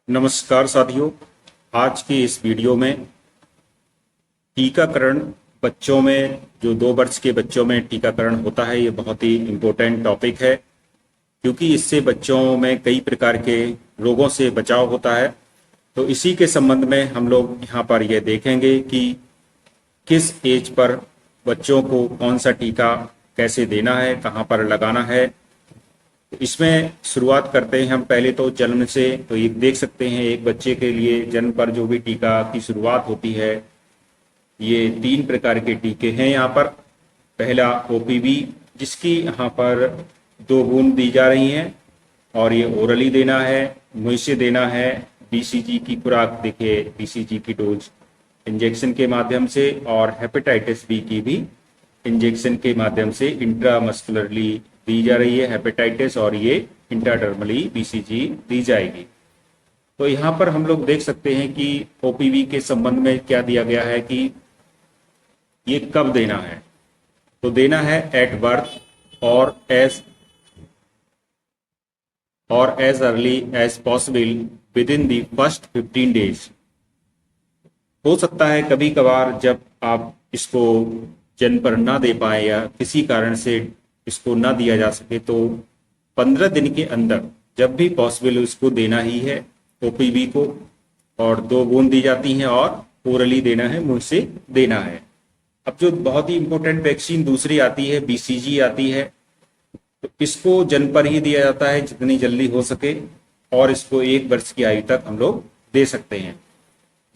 नमस्कार साथियों। आज की इस वीडियो में टीकाकरण बच्चों में जो 2 वर्ष के बच्चों में टीकाकरण होता है, ये बहुत ही इम्पोर्टेंट टॉपिक है क्योंकि इससे बच्चों में कई प्रकार के रोगों से बचाव होता है। तो इसी के संबंध में हम लोग यहाँ पर ये देखेंगे कि किस एज पर बच्चों को कौन सा टीका कैसे देना है, कहाँ पर लगाना है। इसमें शुरुआत करते हैं हम पहले तो जन्म से। तो ये देख सकते हैं एक बच्चे के लिए जन्म पर जो भी टीका की शुरुआत होती है, ये 3 प्रकार के टीके हैं यहाँ पर। पहला ओपीवी, जिसकी यहाँ पर 2 बूंद दी जा रही हैं और ये ओरली देना है, मुंह से देना है। बीसीजी की खुराक देखिए, बीसीजी की डोज इंजेक्शन के माध्यम से, और हेपेटाइटिस बी की भी इंजेक्शन के माध्यम से इंट्रामस्कुलरली दी जा रही है हेपेटाइटिस, और ये इंट्राडर्मली बीसीजी दी जाएगी। तो यहाँ पर हम लोग देख सकते हैं कि ओपीवी के संबंध में क्या दिया गया है कि ये कब देना है। तो देना है एट बर्थ और as early as possible within the first 15 days. हो सकता है कभी कभार जब आप इसको जन्म पर ना दे पाए या किसी कारण से इसको ना दिया जा सके, तो 15 दिन के अंदर जब भी पॉसिबल उसको देना ही है ओपीवी को। और 2 बूंद दी जाती हैं और ओरली देना है, मुंह से देना है। अब जो बहुत ही इंपॉर्टेंट वैक्सीन दूसरी आती है, बीसीजी आती है, तो इसको जन्म पर ही दिया जाता है जितनी जल्दी हो सके, और इसको 1 वर्ष की आयु तक हम लोग दे सकते हैं।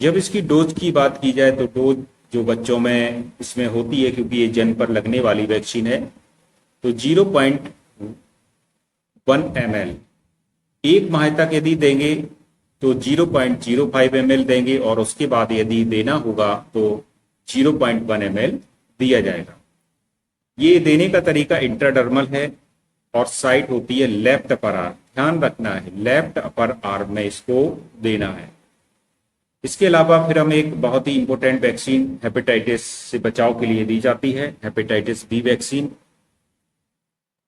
जब इसकी डोज की बात की जाए तो डोज जो बच्चों में इसमें होती है, क्योंकि ये जन्म पर लगने वाली वैक्सीन है, तो 0.1 ml 1 माह तक यदि देंगे तो 0.05 ml देंगे, और उसके बाद यदि देना होगा तो 0.1 ml दिया जाएगा। ये देने का तरीका इंट्राडर्मल है और साइट होती है लेफ्ट अपर आर्म। ध्यान रखना है, लेफ्ट अपर आर्म में इसको देना है। इसके अलावा फिर हम एक बहुत ही इंपॉर्टेंट वैक्सीन हेपेटाइटिस से बचाव के लिए दी जाती है, हेपेटाइटिस बी वैक्सीन।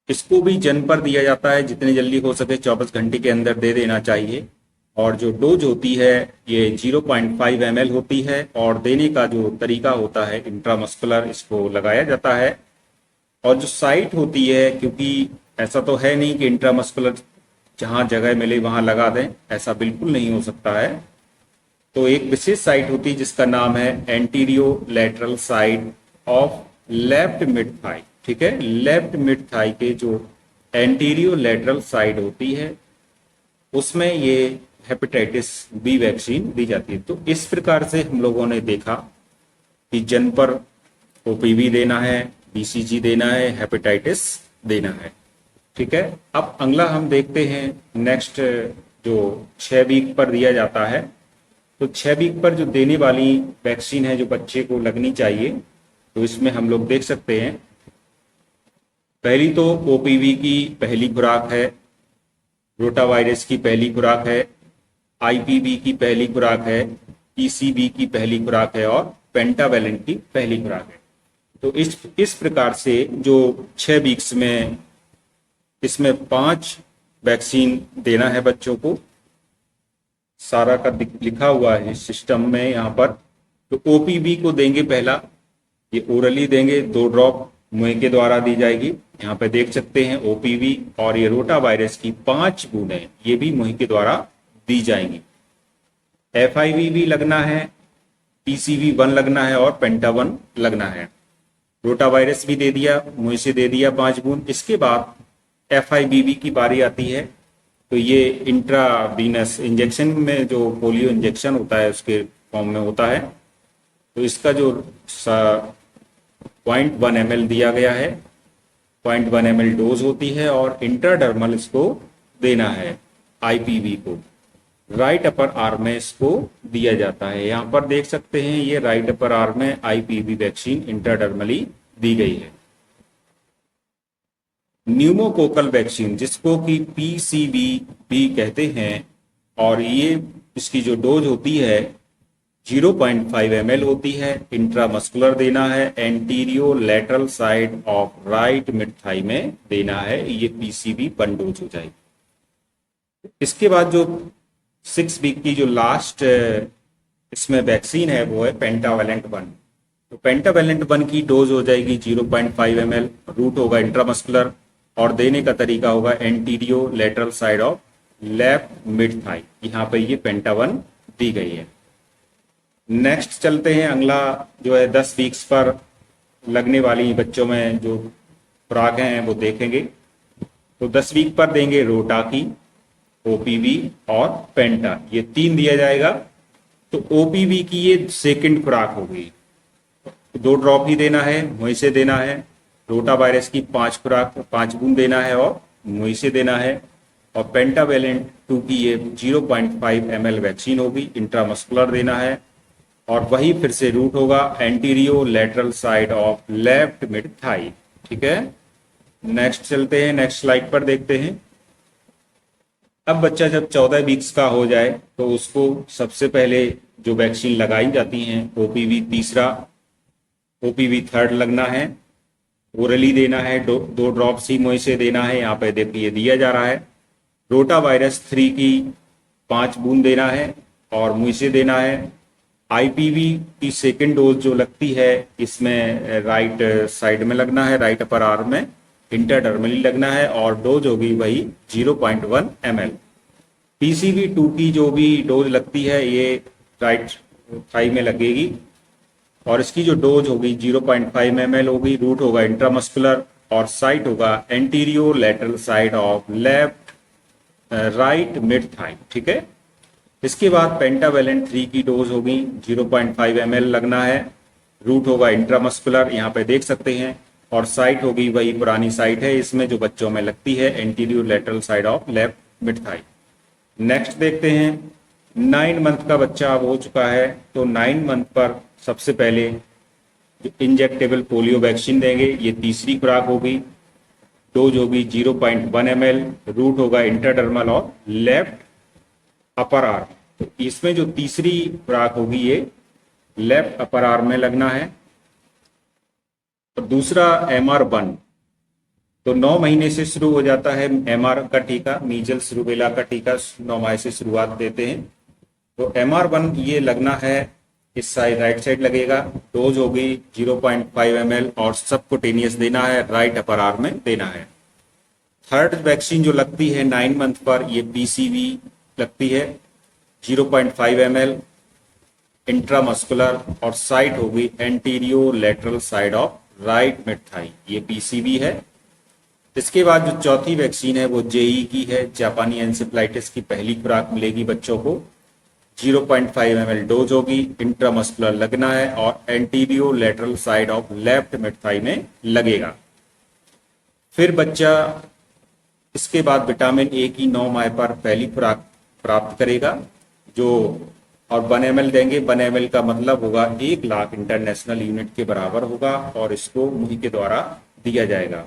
इसको भी जन्म पर दिया जाता है, जितनी जल्दी हो सके 24 घंटे के अंदर दे देना चाहिए। और जो डोज होती है ये 0.5 ml होती है, और देने का जो तरीका होता है इंट्रामस्कुलर इसको लगाया जाता है। और जो साइट होती है, क्योंकि ऐसा तो है नहीं कि इंट्रामस्कुलर जहां जगह मिले वहां लगा दें, ऐसा बिल्कुल नहीं हो सकता है। तो एक विशेष साइट होती है जिसका नाम है antero lateral side of left mid thigh. ठीक है, लेफ्ट मिड थाई के जो एंटीरियो लैटरल साइड होती है उसमें ये हेपेटाइटिस बी वैक्सीन दी जाती है। तो इस प्रकार से हम लोगों ने देखा कि जन्म पर ओपीवी देना है, बीसीजी देना है, हेपेटाइटिस देना है। ठीक है, अब अगला हम देखते हैं नेक्स्ट, जो 6 वीक पर दिया जाता है। तो 6 वीक पर जो देने वाली वैक्सीन है जो बच्चे को लगनी चाहिए, तो इसमें हम लोग देख सकते हैं पहली तो ओपीवी की पहली खुराक है, रोटावायरस की पहली खुराक है, आईपीवी की पहली खुराक है, पीसीबी की पहली खुराक है, और पेंटावेलेंट की पहली खुराक है। तो इस प्रकार से जो 6 वीक्स में इसमें 5 वैक्सीन देना है बच्चों को। सारा का लिखा हुआ है सिस्टम में यहाँ पर। तो ओपीवी को देंगे पहला, ये ओरली देंगे, 2 ड्रॉप मुंह के द्वारा दी जाएगी। यहाँ पे देख सकते हैं ओपीवी, और ये रोटा वायरस की 5 बूंदें ये भी मुंह के द्वारा दी जाएंगी। एफआईवी भी लगना है, पीसीवी 1 लगना है, और पेंटा 1 लगना है। रोटा वायरस भी दे दिया, मुंह से दे दिया 5 बूंद। इसके बाद एफआईबीवी की बारी आती है। तो ये इंट्रावीनस इंजेक्शन में जो पोलियो इंजेक्शन होता है उसके फॉर्म में होता है। तो इसका जो 0.1 ml दिया गया है, 0.1 ml डोज होती है, और इंट्राडर्मल इसको देना है आईपीवी को। राइट अपर आर्म में इसको दिया जाता है। यहाँ पर देख सकते हैं ये राइट अपर आर्म में आईपीवी वैक्सीन इंट्राडर्मली दी गई है। न्यूमोकोकल वैक्सीन, जिसको कि पीसीवी भी कहते हैं, और ये इसकी जो डोज होती है 0.5 ml होती है। इंट्रामस्कुलर देना है, antero lateral side of right mid thigh में देना है। ये पीसीवी 1 डोज हो जाएगी। इसके बाद जो 6 वीक की जो लास्ट इसमें वैक्सीन है वो है पेंटावेलेंट 1। तो पेंटावेलेंट 1 की डोज हो जाएगी 0.5 ml, रूट होगा इंट्रामस्कुलर और देने का तरीका होगा antero lateral side of left mid thigh. यहाँ पे ये पेंटा 1 दी गई है। नेक्स्ट चलते हैं, अगला जो है 10 वीक्स पर लगने वाली बच्चों में जो खुराकें हैं वो देखेंगे। तो 10 वीक पर देंगे रोटा की, ओपीवी और पेंटा, ये 3 दिया जाएगा। तो ओपीवी की ये सेकंड खुराक होगी, 2 ड्रॉप ही देना है, मुंह से देना है। रोटा वायरस की 5 खुराक 5 बूंद देना है और मुंह से देना है। और पेंटावेलेंट 2 की ये 0.5 ml वैक्सीन होगी, इंट्रामस्कुलर देना है। और वही फिर से रूट होगा antero lateral side of left mid thigh. ठीक है, नेक्स्ट चलते हैं, नेक्स्ट स्लाइड पर देखते हैं। अब बच्चा जब 14 वीक्स का हो जाए तो उसको सबसे पहले जो वैक्सीन लगाई जाती हैं, ओपीवी तीसरा, ओपीवी थर्ड लगना है, ओरली देना है, 2 ड्रॉप्स ही मुंह से देना है। यहाँ पे देखिए दिया जा रहा है। रोटा वायरस 3 की 5 बूंद देना है और मुंह से देना है। आईपीवी की सेकेंड डोज जो लगती है इसमें राइट साइड में लगना है, राइट अपर आर्म में इंटरडर्मली लगना है और डोज होगी वही 0.1 ml। पीसीवी 2 की जो भी डोज लगती है ये राइट थाई में लगेगी और इसकी जो डोज होगी 0.5 ml होगी, रूट होगा इंट्रामस्कुलर और साइट होगा antero lateral side of left right mid thigh. ठीक है, इसके बाद पेंटावेलेंट 3 की डोज होगी 0.5 ml लगना है, रूट होगा इंट्रामस्कुलर, यहाँ पे देख सकते हैं, और साइट होगी वही पुरानी साइट है इसमें जो बच्चों में लगती है, anterior lateral side of left mid thigh. Next देखते हैं, 9 मंथ का बच्चा अब हो चुका है तो 9 मंथ पर सबसे पहले जो इंजेक्टेबल पोलियो वैक्सीन देंगे, ये तीसरी खुराक होगी, डोज होगी 0.1 ml, रूट होगा इंटरडर्मल और लेफ्ट अपर आर्म। तो इसमें जो तीसरी खुराक होगी ये लेफ्ट अपर आर्म में लगना है। और दूसरा MR1, तो 9 महीने से शुरू हो जाता है MR का टीका, मीजल्स रूबेला का टीका 9 माह से शुरुआत देते हैं। तो MR1 ये लगना है, इस साइड राइट साइड लगेगा, डोज होगी 0.5 ml और सबकुटेनियस देना है, राइट अपर आर्म में देना है। थर्ड वैक्सीन जो लगती है 9 मंथ पर ये PCV लगती है, 0.5 ml इंट्रामस्कुलर और साइट होगी antero lateral side of right mid thigh, ये PCV है। इसके बाद जो चौथी वैक्सीन है वो JE की है, जापानी एंसेफ्लाइटिस की पहली खुराक मिलेगी बच्चों को, 0.5 ml डोज होगी, इंट्रामस्कुलर लगना है और antero lateral side of left mid thigh में लगेगा। फिर बच्चा इसके बाद विटामिन ए की 9 माह पर पहली खुराक प्राप्त करेगा जो, और 1 ml देंगे। 1 ml का मतलब होगा 1 लाख इंटरनेशनल यूनिट के बराबर होगा और इसको मुंह के द्वारा दिया जाएगा।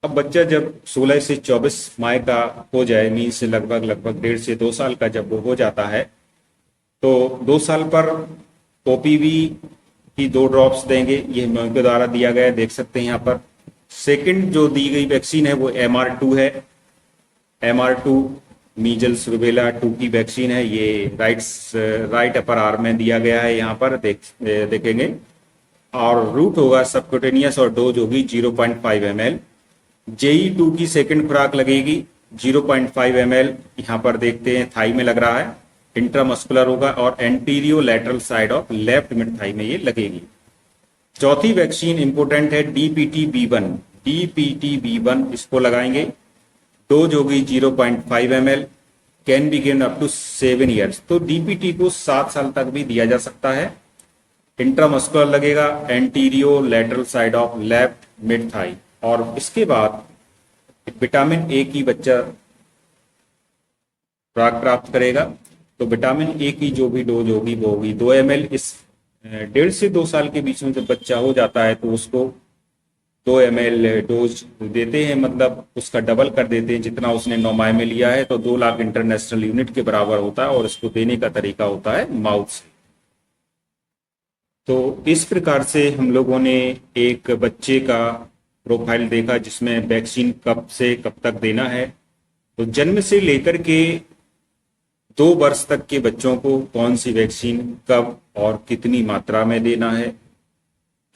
अब बच्चा जब 16 से 24 माह का हो जाए, मीन से लगभग 1.5 से 2 साल का जब वो हो जाता है तो 2 साल पर ओपीवी की 2 ड्रॉप्स देंगे, ये मुंह के द्वारा दिया गया है, देख सकते हैं यहाँ पर। सेकंड जो दी गई वैक्सीन है वो MR2 है, MR2 मीजल्स रूबेला 2 की वैक्सीन है, ये राइट अपर आर्म में दिया गया है, यहाँ पर देखेंगे, और रूट होगा सबक्यूटेनियस और डोज होगी 0.5 ml। JE2 की सेकंड खुराक लगेगी 0.5 ml, यहाँ पर देखते हैं थाई में लग रहा है, इंट्रामस्कुलर होगा और antero lateral side of left mid thigh में ये लगेगी। चौथी वैक्सीन इंपोर्टेंट है DPT-B1, DPT-B1 इसको लगाएंगे, डोज होगी 0.5 ml, can be given up to 7 years. तो DPT को 7 साल तक भी दिया जा सकता है, इंट्रामस्कुलर लगेगा, antero lateral side of left mid thigh. और इसके बाद विटामिन ए की बच्चा खुराक प्राप्त करेगा, तो विटामिन ए की जो भी डोज होगी वो होगी 2 ml। इस 1.5 से 2 साल के बीच में जब बच्चा हो जाता है तो उसको 2 ml डोज देते हैं, मतलब उसका डबल कर देते हैं, जितना उसने 9 माह में लिया है तो 2 लाख इंटरनेशनल यूनिट के बराबर होता है और इसको देने का तरीका होता है माउथ से। तो इस प्रकार से हम लोगों ने एक बच्चे का प्रोफाइल देखा जिसमें वैक्सीन कब से कब तक देना है। तो जन्म से लेकर के 2 वर्ष तक के बच्चों को कौन सी वैक्सीन कब और कितनी मात्रा में देना है,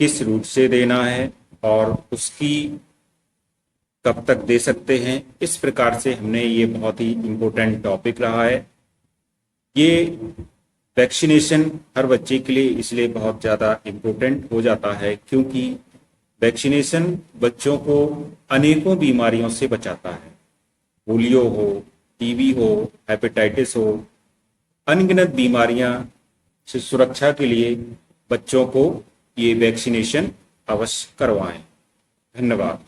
किस रूट से देना है और उसकी कब तक दे सकते हैं। इस प्रकार से हमने ये बहुत ही इम्पोर्टेंट टॉपिक रहा है। ये वैक्सीनेशन हर बच्चे के लिए इसलिए बहुत ज़्यादा इम्पोर्टेंट हो जाता है क्योंकि वैक्सीनेशन बच्चों को अनेकों बीमारियों से बचाता है। पोलियो हो, टीबी हो, हेपेटाइटिस हो, अनगिनत बीमारियां से सुरक्षा के लिए बच्चों को ये वैक्सीनेशन अवश्य करवाएं। धन्यवाद।